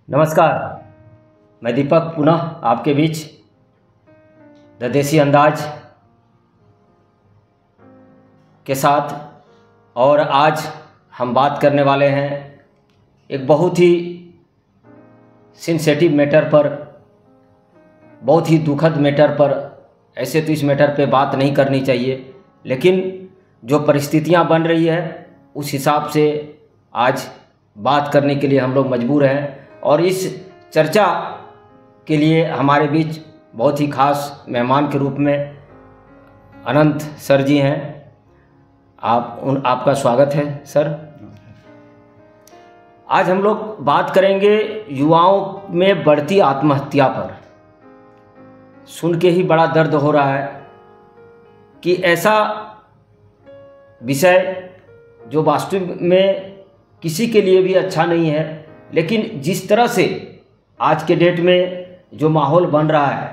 नमस्कार, मैं दीपक पुनः आपके बीच द देसी अंदाज के साथ। और आज हम बात करने वाले हैं एक बहुत ही सेंसिटिव मैटर पर, बहुत ही दुखद मैटर पर। ऐसे तो इस मैटर पे बात नहीं करनी चाहिए, लेकिन जो परिस्थितियां बन रही है उस हिसाब से आज बात करने के लिए हम लोग मजबूर हैं। और इस चर्चा के लिए हमारे बीच बहुत ही खास मेहमान के रूप में अनंत सर जी हैं। आपका स्वागत है सर। आज हम लोग बात करेंगे युवाओं में बढ़ती आत्महत्या पर। सुन के ही बड़ा दर्द हो रहा है कि ऐसा विषय जो वास्तव में किसी के लिए भी अच्छा नहीं है, लेकिन जिस तरह से आज के डेट में जो माहौल बन रहा है,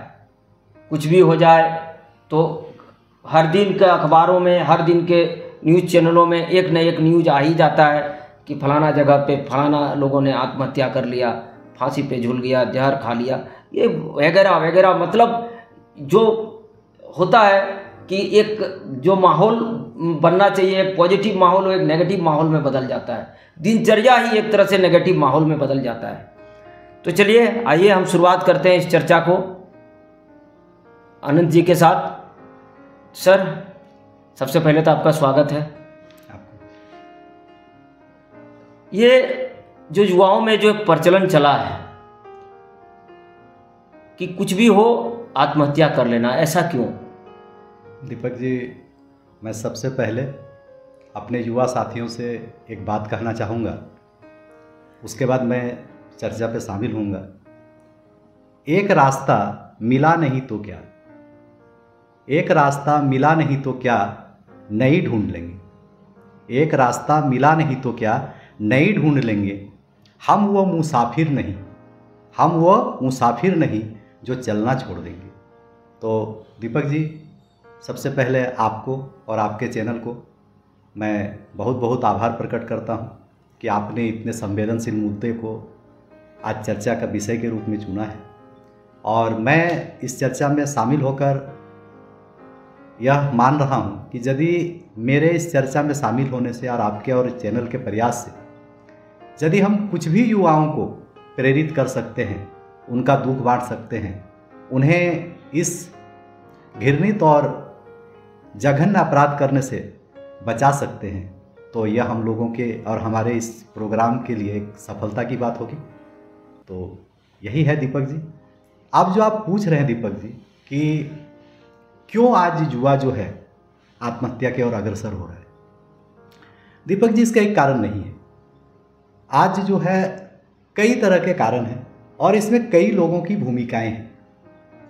कुछ भी हो जाए तो हर दिन के अखबारों में, हर दिन के न्यूज़ चैनलों में एक न एक न्यूज़ आ ही जाता है कि फलाना जगह पे फलाना लोगों ने आत्महत्या कर लिया, फांसी पे झूल गया, जहर खा लिया, ये वगैरह वगैरह। मतलब जो होता है कि एक जो माहौल बनना चाहिए, एक पॉजिटिव माहौल, वो एक नेगेटिव माहौल में बदल जाता है। दिनचर्या ही एक तरह से नेगेटिव माहौल में बदल जाता है। तो चलिए आइए हम शुरुआत करते हैं इस चर्चा को अनंत जी के साथ। सर, सबसे पहले तो आपका स्वागत है। ये जो युवाओं में जो एक प्रचलन चला है कि कुछ भी हो आत्महत्या कर लेना, ऐसा क्यों? दीपक जी, मैं सबसे पहले अपने युवा साथियों से एक बात कहना चाहूँगा, उसके बाद मैं चर्चा पे शामिल होऊंगा। एक रास्ता मिला नहीं तो क्या, एक रास्ता मिला नहीं तो क्या, नई ढूंढ लेंगे। एक रास्ता मिला नहीं तो क्या, नई ढूंढ लेंगे। हम वो मुसाफिर नहीं, हम वो मुसाफिर नहीं जो चलना छोड़ देंगे। तो दीपक जी, सबसे पहले आपको और आपके चैनल को मैं बहुत बहुत आभार प्रकट करता हूं कि आपने इतने संवेदनशील मुद्दे को आज चर्चा का विषय के रूप में चुना है। और मैं इस चर्चा में शामिल होकर यह मान रहा हूं कि यदि मेरे इस चर्चा में शामिल होने से और आपके और चैनल के प्रयास से यदि हम कुछ भी युवाओं को प्रेरित कर सकते हैं, उनका दुख बांट सकते हैं, उन्हें इस घृणित और जघन्य अपराध करने से बचा सकते हैं, तो यह हम लोगों के और हमारे इस प्रोग्राम के लिए एक सफलता की बात होगी। तो यही है दीपक जी। अब जो आप पूछ रहे हैं दीपक जी कि क्यों आज युवा जो है आत्महत्या की ओर अग्रसर हो रहा है, दीपक जी इसका एक कारण नहीं है। आज जो है कई तरह के कारण हैं और इसमें कई लोगों की भूमिकाएं हैं।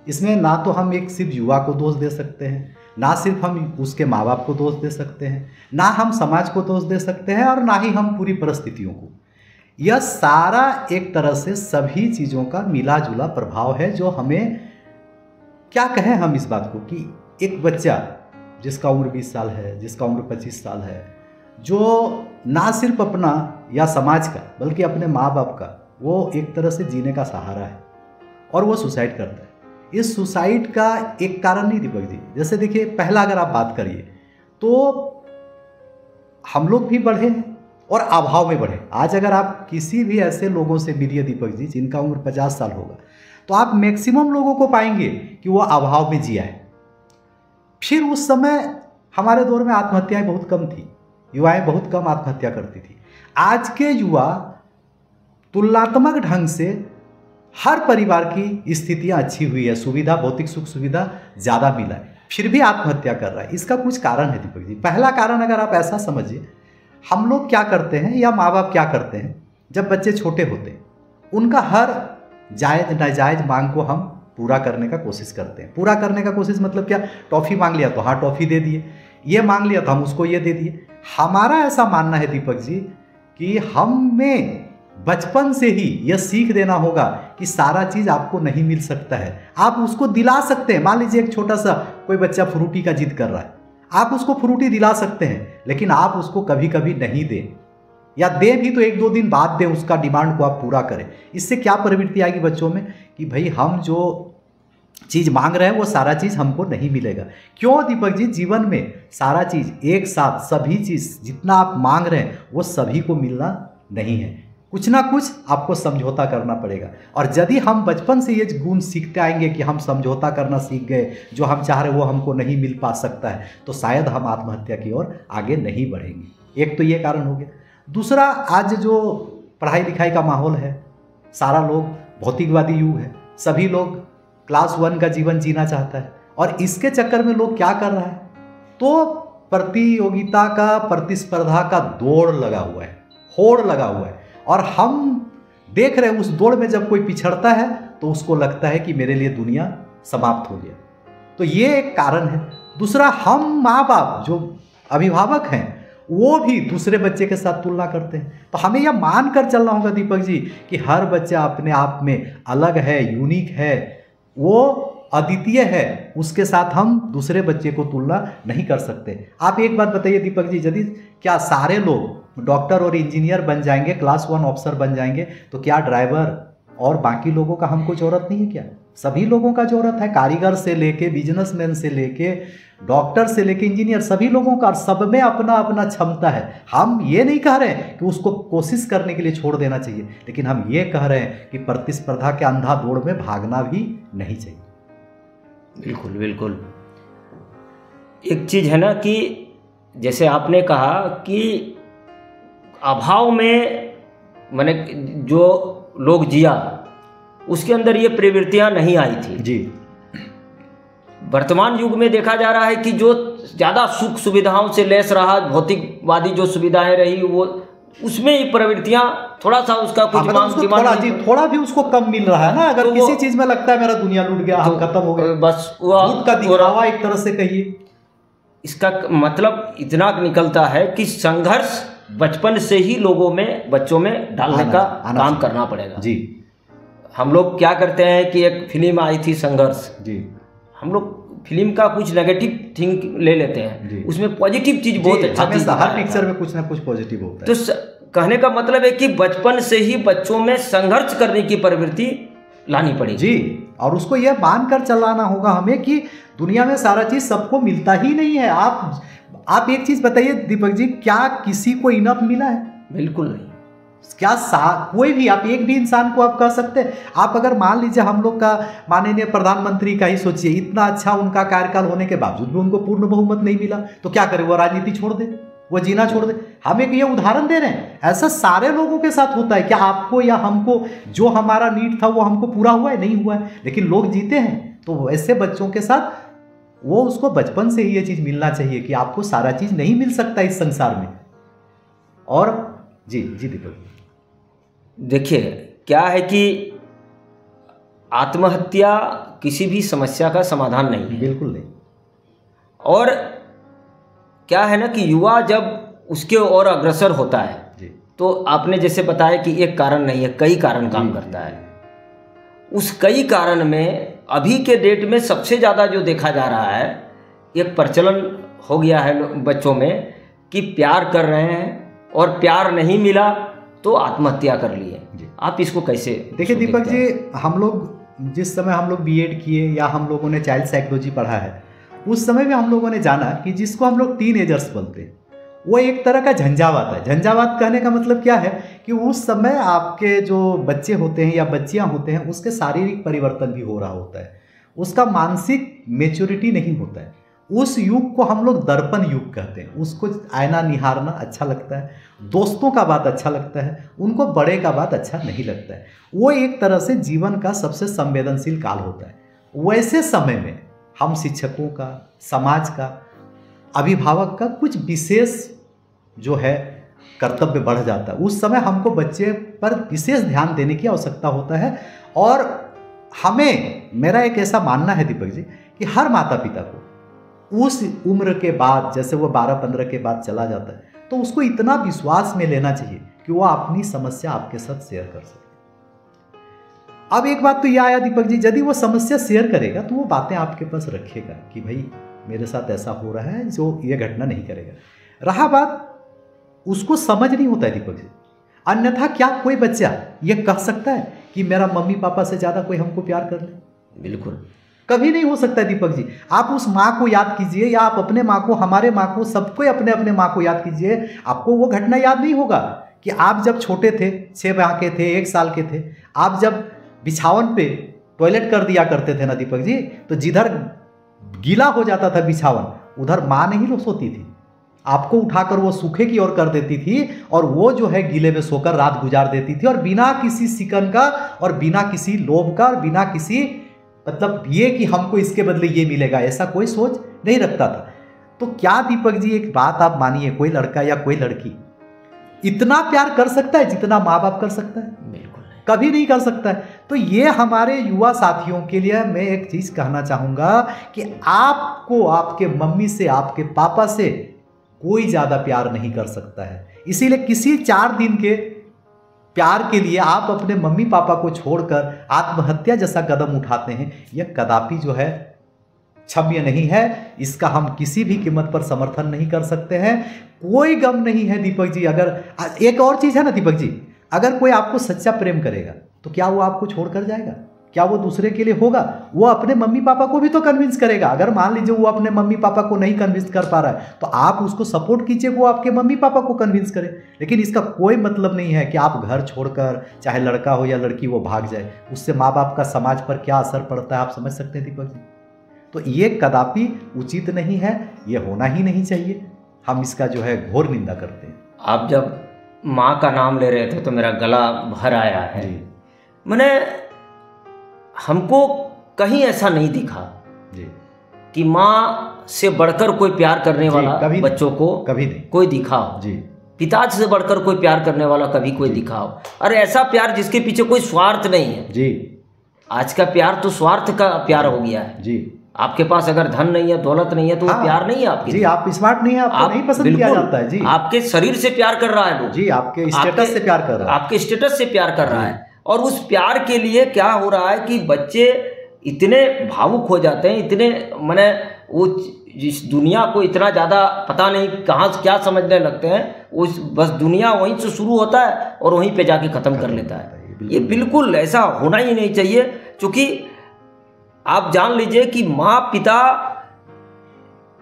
इसमें ना तो हम एक सिर्फ युवा को दोष दे सकते हैं, ना सिर्फ हम उसके माँ बाप को दोष दे सकते हैं, ना हम समाज को दोष दे सकते हैं, और ना ही हम पूरी परिस्थितियों को। यह सारा एक तरह से सभी चीज़ों का मिला जुला प्रभाव है, जो हमें क्या कहें हम इस बात को कि एक बच्चा जिसका उम्र 20 साल है, जिसका उम्र 25 साल है, जो ना सिर्फ अपना या समाज का बल्कि अपने माँ बाप का वो एक तरह से जीने का सहारा है और वो सुसाइड करता है। इस सुसाइड का एक कारण नहीं दीपक जी, जैसे देखिए, पहला अगर आप बात करिए तो हम लोग भी बढ़े हैं और अभाव में बढ़े। आज अगर आप किसी भी ऐसे लोगों से मिलिए दीपक जी जिनका उम्र 50 साल होगा, तो आप मैक्सिमम लोगों को पाएंगे कि वो अभाव में जिया है। फिर उस समय हमारे दौर में आत्महत्याएं बहुत कम थी, युवाएं बहुत कम आत्महत्या करती थी। आज के युवा तुलनात्मक ढंग से हर परिवार की स्थितियां अच्छी हुई है, सुविधा, भौतिक सुख सुविधा ज़्यादा मिला है, फिर भी आत्महत्या कर रहा है। इसका कुछ कारण है दीपक जी। पहला कारण अगर आप ऐसा समझिए, हम लोग क्या करते हैं या माँ बाप क्या करते हैं, जब बच्चे छोटे होते हैं उनका हर जायज़ नाजायज़ मांग को हम पूरा करने का कोशिश करते हैं। पूरा करने का कोशिश मतलब क्या, टॉफ़ी मांग लिया तो हाँ टॉफ़ी दे दिए, ये मांग लिया तो हम उसको ये दे दिए। हमारा ऐसा मानना है दीपक जी कि हमें बचपन से ही यह सीख देना होगा कि सारा चीज़ आपको नहीं मिल सकता है, आप उसको दिला सकते हैं। मान लीजिए एक छोटा सा कोई बच्चा फ्रूटी का जिद कर रहा है, आप उसको फ्रूटी दिला सकते हैं, लेकिन आप उसको कभी कभी नहीं दें। या दें भी तो 1-2 दिन बाद दें, उसका डिमांड को आप पूरा करें। इससे क्या प्रवृत्ति आएगी बच्चों में कि भाई हम जो चीज़ मांग रहे हैं वो सारा चीज़ हमको नहीं मिलेगा। क्यों दीपक जी? जीवन में सारा चीज़ एक साथ, सभी चीज़ जितना आप मांग रहे हैं वो सभी को मिलना नहीं है, कुछ ना कुछ आपको समझौता करना पड़ेगा। और यदि हम बचपन से ये गुण सीखते आएंगे कि हम समझौता करना सीख गए, जो हम चाह रहे वो हमको नहीं मिल पा सकता है, तो शायद हम आत्महत्या की ओर आगे नहीं बढ़ेंगे। एक तो ये कारण हो गया। दूसरा, आज जो पढ़ाई लिखाई का माहौल है, सारा लोग भौतिकवादी युग है, सभी लोग क्लास 1 का जीवन जीना चाहता है। और इसके चक्कर में लोग क्या कर रहा है, तो प्रतियोगिता का, प्रतिस्पर्धा का दौड़ लगा हुआ है, होड़ लगा हुआ है। और हम देख रहे हैं उस दौड़ में जब कोई पिछड़ता है तो उसको लगता है कि मेरे लिए दुनिया समाप्त हो गया। तो ये एक कारण है। दूसरा, हम माँ बाप जो अभिभावक हैं वो भी दूसरे बच्चे के साथ तुलना करते हैं। तो हमें यह मान कर चलना होगा दीपक जी कि हर बच्चा अपने आप में अलग है, यूनिक है, वो अद्वितीय है, उसके साथ हम दूसरे बच्चे को तुलना नहीं कर सकते। आप एक बात बताइए दीपक जी, यदि क्या सारे लोग डॉक्टर और इंजीनियर बन जाएंगे, क्लास 1 ऑफिसर बन जाएंगे, तो क्या ड्राइवर और बाकी लोगों का हमको जरूरत नहीं है क्या? सभी लोगों का जरूरत है, कारीगर से लेके बिजनेसमैन से लेके डॉक्टर से लेके इंजीनियर, सभी लोगों का। सब में अपना अपना क्षमता है। हम ये नहीं कह रहे हैं कि उसको कोशिश करने के लिए छोड़ देना चाहिए, लेकिन हम ये कह रहे हैं कि प्रतिस्पर्धा के अंधा दौड़ में भागना भी नहीं चाहिए। बिल्कुल बिल्कुल। एक चीज़ है ना कि जैसे आपने कहा कि अभाव में मैंने जो लोग जिया उसके अंदर ये प्रवृत्तियां नहीं आई थी जी। वर्तमान युग में देखा जा रहा है कि जो ज़्यादा सुख सुविधाओं से लैस रहा, भौतिकवादी जो सुविधाएं रही, वो उसमें ये प्रवृत्तियां थोड़ा सा उसका कुछ थोड़ा भी उसको कम मिल रहा है ना। अगर तो किसी चीज में लगता है मेरा दुनिया लूट गया, हम खत्म हो गए, बस वो का दिखावा एक तरह से कहिए। इसका मतलब इतना निकलता है कि संघर्ष बचपन से ही लोगों में, बच्चों में डालने का काम करना पड़ेगा जी। हम लोग क्या करते हैं कि एक फिल्म आई थी संघर्ष जी, हम लोग फिल्म का कुछ नेगेटिव थिंग ले लेते हैं, उसमें पॉजिटिव चीज बहुत अच्छा चीज, हर पिक्चर में कुछ ना कुछ पॉजिटिव होता है। तो कहने का मतलब है कि बचपन से ही बच्चों में संघर्ष करने की प्रवृत्ति लानी पड़ेगी जी। और उसको यह मानकर चलाना होगा हमें कि दुनिया में सारा चीज सबको मिलता ही नहीं है। आप एक चीज बताइए दीपक जी, क्या किसी को इनफ मिला है? बिल्कुल नहीं। क्या कोई भी, आप एक भी इंसान को आप कह सकते हैं? आप अगर मान लीजिए हम लोग का माननीय प्रधानमंत्री का ही सोचिए, इतना अच्छा उनका कार्यकाल होने के बावजूद भी उनको पूर्ण बहुमत नहीं मिला, तो क्या करे? वो राजनीति छोड़ दे, वो जीना छोड़ दे? हम एक ये उदाहरण दे रहे हैं, ऐसा सारे लोगों के साथ होता है। क्या आपको या हमको जो हमारा नीड था वो हमको पूरा हुआ है? नहीं हुआ है, लेकिन लोग जीते हैं। तो ऐसे बच्चों के साथ वो उसको बचपन से ही ये चीज मिलना चाहिए कि आपको सारा चीज नहीं मिल सकता इस संसार में। और जी जी दीपक, देखिए क्या है कि आत्महत्या किसी भी समस्या का समाधान नहीं है, बिल्कुल नहीं। और क्या है ना कि युवा जब उसके और अग्रसर होता है जी, तो आपने जैसे बताया कि एक कारण नहीं है, कई कारण काम करता है। उस कई कारण में अभी के डेट में सबसे ज़्यादा जो देखा जा रहा है, एक प्रचलन हो गया है बच्चों में कि प्यार कर रहे हैं और प्यार नहीं मिला तो आत्महत्या कर लिए। आप इसको कैसे देखिए दीपक जी, हम लोग जिस समय हम लोग बीएड किए या हम लोगों ने चाइल्ड साइकोलॉजी पढ़ा है, उस समय में हम लोगों ने जाना कि जिसको हम लोग टीनेजर्स बोलते हैं, वो एक तरह का झंझावात है। झंझावात कहने का मतलब क्या है कि उस समय आपके जो बच्चे होते हैं या बच्चियां होते हैं, उसके शारीरिक परिवर्तन भी हो रहा होता है, उसका मानसिक मेच्योरिटी नहीं होता है। उस युग को हम लोग दर्पण युग कहते हैं। उसको आईना निहारना अच्छा लगता है, दोस्तों का बात अच्छा लगता है, उनको बड़े का बात अच्छा नहीं लगता है। वो एक तरह से जीवन का सबसे संवेदनशील काल होता है। वैसे समय में हम शिक्षकों का, समाज का, अभिभावक का कुछ विशेष जो है कर्तव्य बढ़ जाता है। उस समय हमको बच्चे पर विशेष ध्यान देने की आवश्यकता होता है। और हमें, मेरा एक ऐसा मानना है दीपक जी कि हर माता पिता को उस उम्र के बाद, जैसे वो 12-15 के बाद चला जाता है, तो उसको इतना विश्वास में लेना चाहिए कि वो अपनी समस्या आपके साथ शेयर कर सके। अब एक बात तो यह आया दीपक जी, यदि वो समस्या शेयर करेगा तो वो बातें आपके पास रखेगा कि भाई मेरे साथ ऐसा हो रहा है, जो ये घटना नहीं करेगा। रहा बात उसको समझ नहीं होता है दीपक जी। अन्यथा क्या कोई बच्चा ये कह सकता है कि मेरा मम्मी पापा से ज़्यादा कोई हमको प्यार कर ले? बिल्कुल कभी नहीं हो सकता है दीपक जी। आप उस माँ को याद कीजिए, या आप अपने माँ को, हमारे माँ को, सबको अपने अपने माँ को याद कीजिए। आपको वो घटना याद नहीं होगा कि आप जब छोटे थे, 6 माह के थे, 1 साल के थे, आप जब बिछावन पे टॉयलेट कर दिया करते थे ना दीपक जी, तो जिधर गीला हो जाता था बिछावन उधर माँ नहीं सोती थी, आपको उठाकर वो सूखे की ओर कर देती थी और वो जो है गीले में सोकर रात गुजार देती थी, और बिना किसी सिकन का और बिना किसी लोभ का और बिना किसी मतलब ये कि हमको इसके बदले ये मिलेगा, ऐसा कोई सोच नहीं रखता था। तो क्या दीपक जी एक बात आप मानिए, कोई लड़का या कोई लड़की इतना प्यार कर सकता है जितना माँ बाप कर सकता है? बिल्कुल नहीं। कभी नहीं कर सकता है। तो ये हमारे युवा साथियों के लिए मैं एक चीज कहना चाहूंगा कि आपको आपके मम्मी से, आपके पापा से कोई ज्यादा प्यार नहीं कर सकता है। इसीलिए किसी 4 दिन के प्यार के लिए आप अपने मम्मी पापा को छोड़कर आत्महत्या जैसा कदम उठाते हैं, यह कदापि जो है क्षम्य नहीं है। इसका हम किसी भी कीमत पर समर्थन नहीं कर सकते हैं। कोई गम नहीं है दीपक जी। अगर एक और चीज है ना दीपक जी, अगर कोई आपको सच्चा प्रेम करेगा तो क्या वो आपको छोड़कर जाएगा? क्या वो दूसरे के लिए होगा? वो अपने मम्मी पापा को भी तो कन्विंस करेगा। अगर मान लीजिए वो अपने मम्मी पापा को नहीं कन्विंस कर पा रहा है तो आप उसको सपोर्ट कीजिए, वो आपके मम्मी पापा को कन्विंस करे। लेकिन इसका कोई मतलब नहीं है कि आप घर छोड़कर, चाहे लड़का हो या लड़की, वो भाग जाए। उससे माँ बाप का समाज पर क्या असर पड़ता है आप समझ सकते हैं दीपक जी। तो ये कदापि उचित नहीं है, ये होना ही नहीं चाहिए। हम इसका जो है घोर निंदा करते हैं। आप जब माँ का नाम ले रहे थे तो मेरा गला भर आया है। मैंने हमको कहीं ऐसा नहीं दिखा जी कि माँ से बढ़कर कोई प्यार करने वाला कभी बच्चों को कभी नहीं कोई दिखा हो जी। पिता से बढ़कर कोई प्यार करने वाला कभी कोई दिखा हो, और ऐसा प्यार जिसके पीछे कोई स्वार्थ नहीं है जी। आज का प्यार तो स्वार्थ का प्यार हो गया है जी। आपके पास अगर धन नहीं है, दौलत नहीं है तो वो प्यार नहीं है आपके जी। आप स्मार्ट नहीं है, आपको नहीं पसंद किया जाता है जी। आपके शरीर से प्यार कर रहा है लोग जी, आपके स्टेटस से प्यार कर रहा है, आपके स्टेटस से प्यार कर रहा है। और उस प्यार के लिए क्या हो रहा है कि बच्चे इतने भावुक हो जाते हैं, इतने मैंने वो जिस दुनिया को इतना ज़्यादा पता नहीं कहाँ से क्या समझने लगते हैं, उस बस दुनिया वहीं से शुरू होता है और वहीं पे जाके ख़त्म कर लेता है। ये बिल्कुल ऐसा होना ही नहीं चाहिए। क्योंकि आप जान लीजिए कि माँ पिता,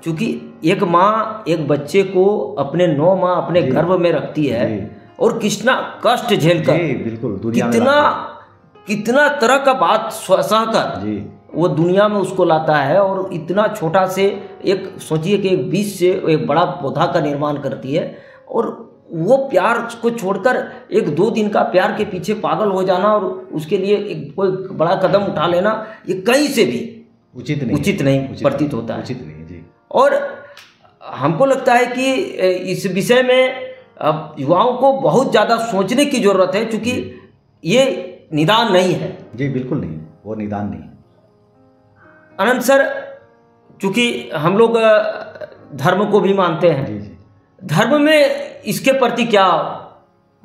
चूँकि एक माँ एक बच्चे को अपने 9 माह अपने गर्भ में रखती है और कितना कष्ट झेलकर, बिल्कुल कितना तरह का बात सहकर वो दुनिया में उसको लाता है, और इतना छोटा से एक सोचिए कि एक बीज से एक बड़ा पौधा का निर्माण करती है, और वो प्यार को छोड़कर 1-2 दिन का प्यार के पीछे पागल हो जाना और उसके लिए एक कोई बड़ा कदम उठा लेना, ये कहीं से भी उचित नहीं प्रतीत होता है। उचित नहीं जी। और हमको लगता है कि इस विषय में अब युवाओं को बहुत ज़्यादा सोचने की ज़रूरत है, क्योंकि ये निदान नहीं है। जी बिल्कुल नहीं, वो निदान नहीं। अनंत सर, चूँकि हम लोग धर्म को भी मानते हैं, जी। धर्म में इसके प्रति क्या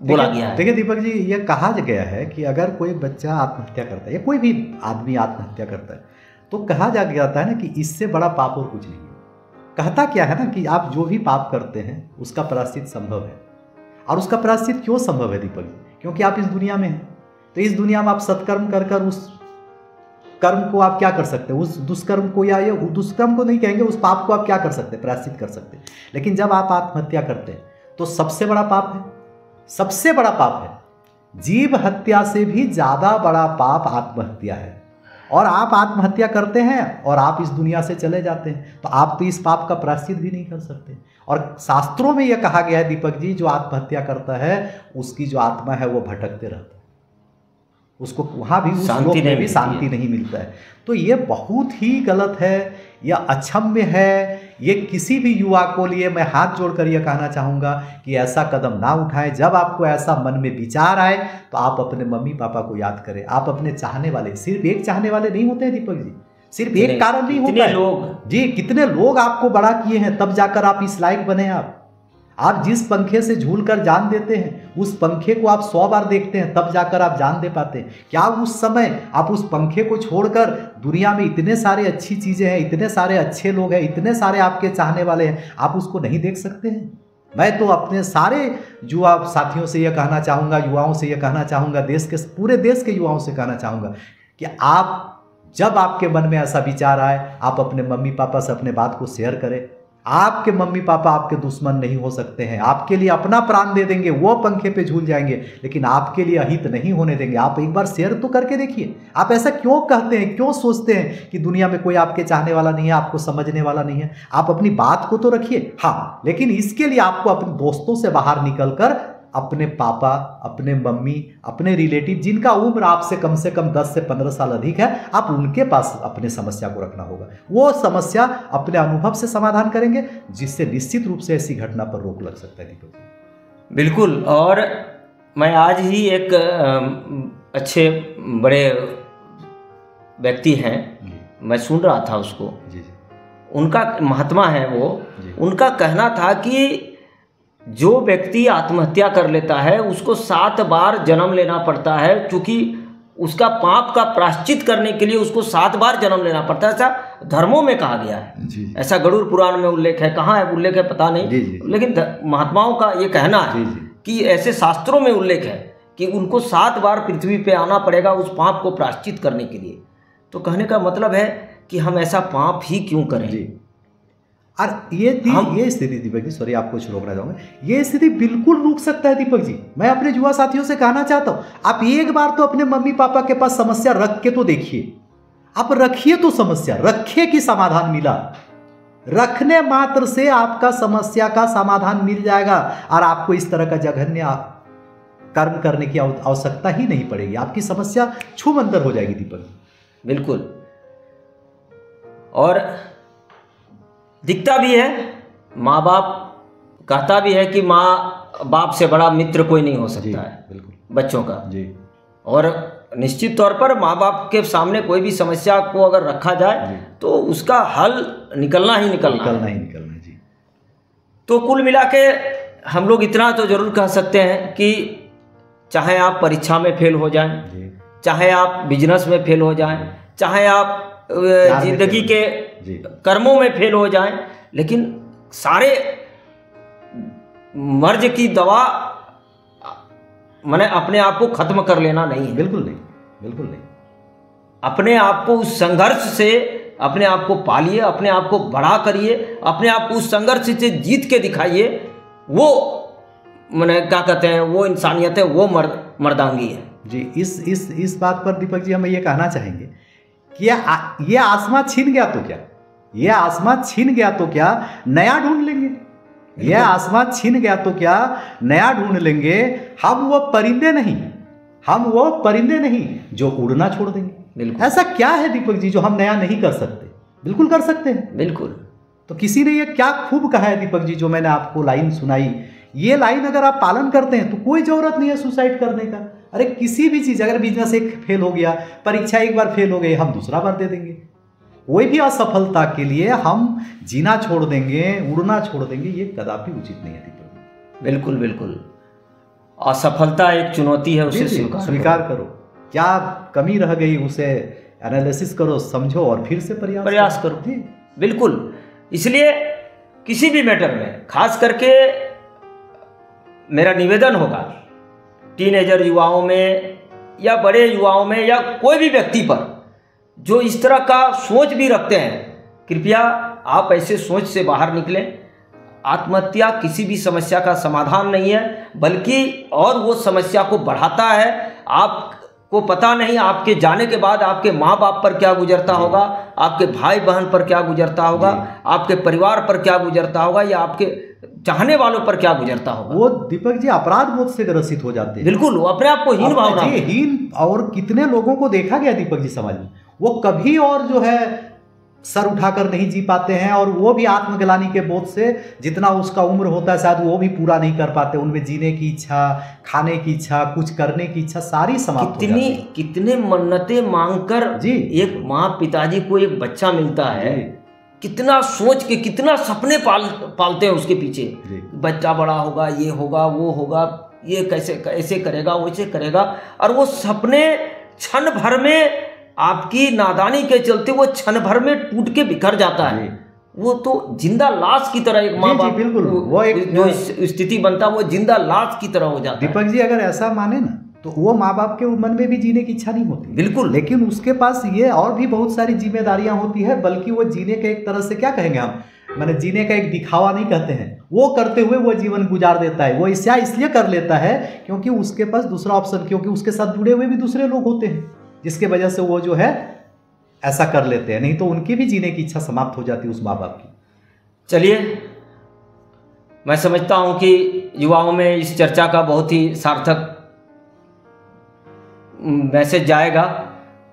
बोला गया है? देखिए दीपक जी, ये कहा गया है कि अगर कोई बच्चा आत्महत्या करता है या कोई भी आदमी आत्महत्या करता है तो कहा जाता है ना कि इससे बड़ा पाप और कुछ नहीं है। कहता क्या है ना कि आप जो भी पाप करते हैं उसका प्रायश्चित संभव है। और उसका प्रायश्चित क्यों संभव है दीपक जी? क्योंकि आप इस दुनिया में हैं। तो इस दुनिया में आप सत्कर्म कर उस कर्म को आप क्या कर सकते हैं, उस दुष्कर्म को, या ये दुष्कर्म को नहीं कहेंगे, उस पाप को आप क्या कर सकते हैं, प्रायश्चित कर सकते हैं। लेकिन जब आप आत्महत्या करते हैं तो सबसे बड़ा पाप है, सबसे बड़ा पाप है। जीव हत्या से भी ज्यादा बड़ा पाप आत्महत्या है। और आप आत्महत्या करते हैं और आप इस दुनिया से चले जाते हैं, तो आप तो इस पाप का प्रायश्चित भी नहीं कर सकते। और शास्त्रों में यह कहा गया है दीपक जी, जो आत्महत्या करता है उसकी जो आत्मा है वो भटकते रहता है, उसको वहाँ भी उस लोक में भी शांति नहीं मिलता है। तो ये बहुत ही गलत है, यह अक्षम्य है। ये किसी भी युवा को लिए मैं हाथ जोड़कर यह कहना चाहूँगा कि ऐसा कदम ना उठाएं। जब आपको ऐसा मन में विचार आए तो आप अपने मम्मी पापा को याद करें। आप अपने चाहने वाले, सिर्फ एक चाहने वाले नहीं होते हैं दीपक जी, सिर्फ एक कारण नहीं होता है लोग जी। कितने लोग आपको बड़ा किए हैं तब जाकर आप इस लायक बने। आप जिस पंखे से झूलकर जान देते हैं उस पंखे को आप 100 बार देखते हैं तब जाकर आप जान दे पाते हैं। क्या उस समय आप उस पंखे को छोड़कर, दुनिया में इतने सारे अच्छी चीज़ें हैं, इतने सारे अच्छे लोग हैं, इतने सारे आपके चाहने वाले हैं, आप उसको नहीं देख सकते हैं? मैं तो अपने सारे युवा साथियों से यह कहना चाहूँगा, युवाओं से यह कहना चाहूँगा, पूरे देश के युवाओं से कहना चाहूँगा कि आप जब आपके मन में ऐसा विचार आए, आप अपने मम्मी पापा से अपने बात को शेयर करें। आपके मम्मी पापा आपके दुश्मन नहीं हो सकते हैं, आपके लिए अपना प्राण दे देंगे, वो पंखे पे झूल जाएंगे, लेकिन आपके लिए अहित नहीं होने देंगे। आप एक बार शेयर तो करके देखिए। आप ऐसा क्यों कहते हैं, क्यों सोचते हैं कि दुनिया में कोई आपके चाहने वाला नहीं है, आपको समझने वाला नहीं है? आप अपनी बात को तो रखिए, हाँ, लेकिन इसके लिए आपको अपने दोस्तों से बाहर निकलकर अपने पापा, अपने मम्मी, अपने रिलेटिव जिनका उम्र आपसे कम 10 से 15 साल अधिक है, आप उनके पास अपने समस्या को रखना होगा। वो समस्या अपने अनुभव से समाधान करेंगे, जिससे निश्चित रूप से ऐसी घटना पर रोक लग सकता है। दीपक बिल्कुल। और मैं आज ही एक अच्छे बड़े व्यक्ति हैं, मैं सुन रहा था उसको, उनका महात्मा है वो, उनका कहना था कि जो व्यक्ति आत्महत्या कर लेता है उसको 7 बार जन्म लेना पड़ता है, क्योंकि उसका पाप का प्रायश्चित करने के लिए उसको 7 बार जन्म लेना पड़ता है। ऐसा धर्मों में कहा गया है, ऐसा गरुड़ पुराण में उल्लेख है, कहाँ है उल्लेख है पता नहीं, लेकिन महात्माओं का ये कहना है कि ऐसे शास्त्रों में उल्लेख है कि उनको 7 बार पृथ्वी पे आना पड़ेगा उस पाप को प्रायश्चित करने के लिए। तो कहने का मतलब है कि हम ऐसा पाप ही क्यों करें। और ये स्थिति दीपक जी, सॉरी आपको कुछ रोकना चाहूँगा, ये स्थिति बिल्कुल रुक सकता है दीपक जी। मैं अपने युवा साथियों से कहना चाहता हूँ, आप एक बार तो अपने मम्मी पापा के पास समस्या रख के तो देखिए। आप रखिए तो समस्या, रखिए कि समाधान मिला। रखने मात्र से आपका समस्या का समाधान मिल जाएगा और आपको इस तरह का जघन्य कर्म करने की आवश्यकता ही नहीं पड़ेगी। आपकी समस्या छूमंतर हो जाएगी दीपक। बिल्कुल। और दिखता भी है, माँ बाप कहता भी है कि माँ बाप से बड़ा मित्र कोई नहीं हो सकता है बिल्कुल बच्चों का जी। और निश्चित तौर पर माँ बाप के सामने कोई भी समस्या को अगर रखा जाए तो उसका हल निकलना ही निकलना जी। तो कुल मिला के हम लोग इतना तो जरूर कह सकते हैं कि चाहे आप परीक्षा में फेल हो जाएं, चाहे आप बिजनेस में फेल हो जाएं, चाहे आप जिंदगी के कर्मों में फेल हो जाएं, लेकिन सारे मर्ज की दवा मैंने अपने आप को खत्म कर लेना नहीं है। बिल्कुल नहीं, बिल्कुल नहीं। अपने आप को उस संघर्ष से अपने आप को पालिए, अपने आप को बड़ा करिए, अपने आप को उस संघर्ष से जीत के दिखाइए। वो मैंने क्या कहते हैं, वो इंसानियत है, वो मर्दांगी है जी। इस बात पर दीपक जी हम ये कहना चाहेंगे कि ये आसमां छीन गया तो क्या, ये आसमां छीन गया तो क्या, नया ढूंढ लेंगे। ये आसमां छीन गया तो क्या, नया ढूंढ लेंगे। हम वो परिंदे नहीं जो उड़ना छोड़ देंगे। ऐसा क्या है दीपक जी जो हम नया नहीं कर सकते? बिल्कुल कर सकते हैं, बिल्कुल। तो किसी ने ये क्या खूब कहा है दीपक जी, जो मैंने आपको लाइन सुनाई, ये लाइन अगर आप पालन करते हैं तो कोई जरूरत नहीं है सुसाइड करने का। अरे किसी भी चीज़, अगर बिजनेस एक फेल हो गया, परीक्षा एक बार फेल हो गई, हम दूसरा बार दे देंगे। कोई भी असफलता के लिए हम जीना छोड़ देंगे, उड़ना छोड़ देंगे, ये कदापि उचित नहीं है दीपक। बिल्कुल बिल्कुल। असफलता एक चुनौती है, उसे स्वीकार करो। क्या कमी रह गई उसे एनालिसिस करो, समझो और फिर से प्रयास करो। बिल्कुल। इसलिए किसी भी मैटर में, खास करके मेरा निवेदन होगा टीनेजर युवाओं में या बड़े युवाओं में या कोई भी व्यक्ति पर जो इस तरह का सोच भी रखते हैं, कृपया आप ऐसे सोच से बाहर निकलें। आत्महत्या किसी भी समस्या का समाधान नहीं है, बल्कि और वो समस्या को बढ़ाता है। आपको पता नहीं आपके जाने के बाद आपके माँ बाप पर क्या गुजरता होगा, आपके भाई बहन पर क्या गुजरता होगा, आपके परिवार पर क्या गुजरता होगा, या आपके चाहने वालों पर क्या गुजरता होगा। वो दीपक जी अपराध बोध से ग्रसित हो जाते हैं। बिल्कुल, वो अपने आप को हीन भावना, हीन। और कितने लोगों को देखा गया दीपक जी समाज में, वो कभी और जो है सर उठाकर नहीं जी पाते हैं, और वो भी आत्मग्लानि के बोध से, जितना उसका उम्र होता है शायद वो भी पूरा नहीं कर पाते। उनमें जीने की इच्छा, खाने की इच्छा, कुछ करने की इच्छा सारी समाप्त हो जाती है। कितने मन्नतें मांगकर जी एक माँ पिताजी को एक बच्चा मिलता है, कितना सोच के, कितना सपने पालते हैं उसके पीछे, बच्चा बड़ा होगा, ये होगा, वो होगा, ये कैसे करेगा, वैसे करेगा, और वो सपने क्षण भर में, आपकी नादानी के चलते वो क्षण भर में टूट के बिखर जाता है। वो तो जिंदा लाश की तरह एक माँ बाप बिल्कुल, वो एक जो स्थिति बनता है वो जिंदा लाश की तरह हो जाता है। दीपक जी अगर ऐसा माने ना तो वो माँ बाप के मन में भी जीने की इच्छा नहीं होती, बिल्कुल, लेकिन उसके पास ये और भी बहुत सारी जिम्मेदारियां होती है, बल्कि वो जीने का एक तरह से क्या कहेंगे हम, माने जीने का एक दिखावा नहीं कहते हैं, वो करते हुए वो जीवन गुजार देता है। वो इसलिए कर लेता है क्योंकि उसके पास दूसरा ऑप्शन, क्योंकि उसके साथ जुड़े हुए भी दूसरे लोग होते हैं, जिसके वजह से वो जो है ऐसा कर लेते हैं, नहीं तो उनकी भी जीने की इच्छा समाप्त हो जाती है उस माँ बाप की। चलिए, मैं समझता हूं कि युवाओं में इस चर्चा का बहुत ही सार्थक मैसेज जाएगा।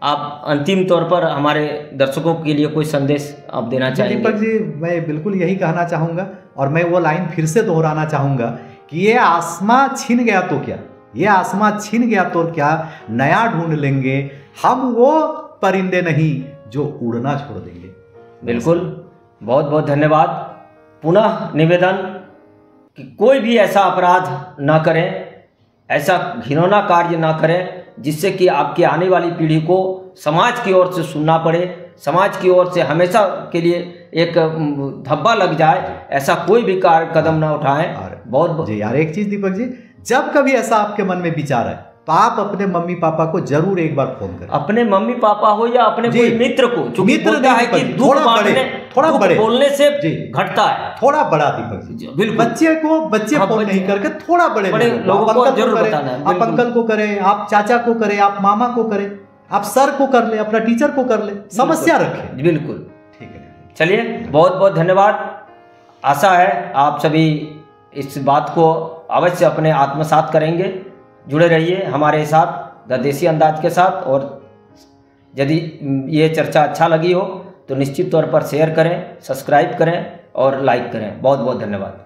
आप अंतिम तौर पर हमारे दर्शकों के लिए कोई संदेश आप देना चाहेंगे? दीपक जी, मैं बिल्कुल यही कहना चाहूँगा, और मैं वो लाइन फिर से दोहराना चाहूँगा कि ये आसमां छिन गया तो क्या, ये आसमां छिन गया तो क्या, नया ढूंढ लेंगे, हम वो परिंदे नहीं जो उड़ना छोड़ देंगे। बिल्कुल, बहुत बहुत धन्यवाद। पुनः निवेदन कि कोई भी ऐसा अपराध ना करें, ऐसा घिनौना कार्य ना करें जिससे कि आपकी आने वाली पीढ़ी को समाज की ओर से सुनना पड़े, समाज की ओर से हमेशा के लिए एक धब्बा लग जाए, ऐसा कोई भी कार्य कदम ना उठाएं। बहुत जी यार, एक चीज़ दीपक जी, जब कभी ऐसा आपके मन में विचार है तो आप अपने मम्मी पापा को जरूर एक बार फोन करें, अपने मम्मी पापा हो या अपने कोई मित्र को, जो मित्र है कि दुख बांटने, थोड़ा बड़े बोलने से घटता है, थोड़ा बड़ा दीपक जी, बिल्कुल, बच्चे फोन नहीं करके थोड़ा बड़े लोगों को जरूर बताना है। आप अंकल को करें, आप चाचा को करें, आप मामा को करें, आप सर को कर ले, अपना टीचर को कर ले, समस्या रखें। बिल्कुल, ठीक है। चलिए, बहुत बहुत धन्यवाद। आशा है आप सभी इस बात को अवश्य अपने आत्मसात करेंगे। जुड़े रहिए हमारे साथ द देसी अंदाज के साथ, और यदि ये चर्चा अच्छा लगी हो तो निश्चित तौर पर शेयर करें, सब्सक्राइब करें और लाइक करें। बहुत बहुत धन्यवाद।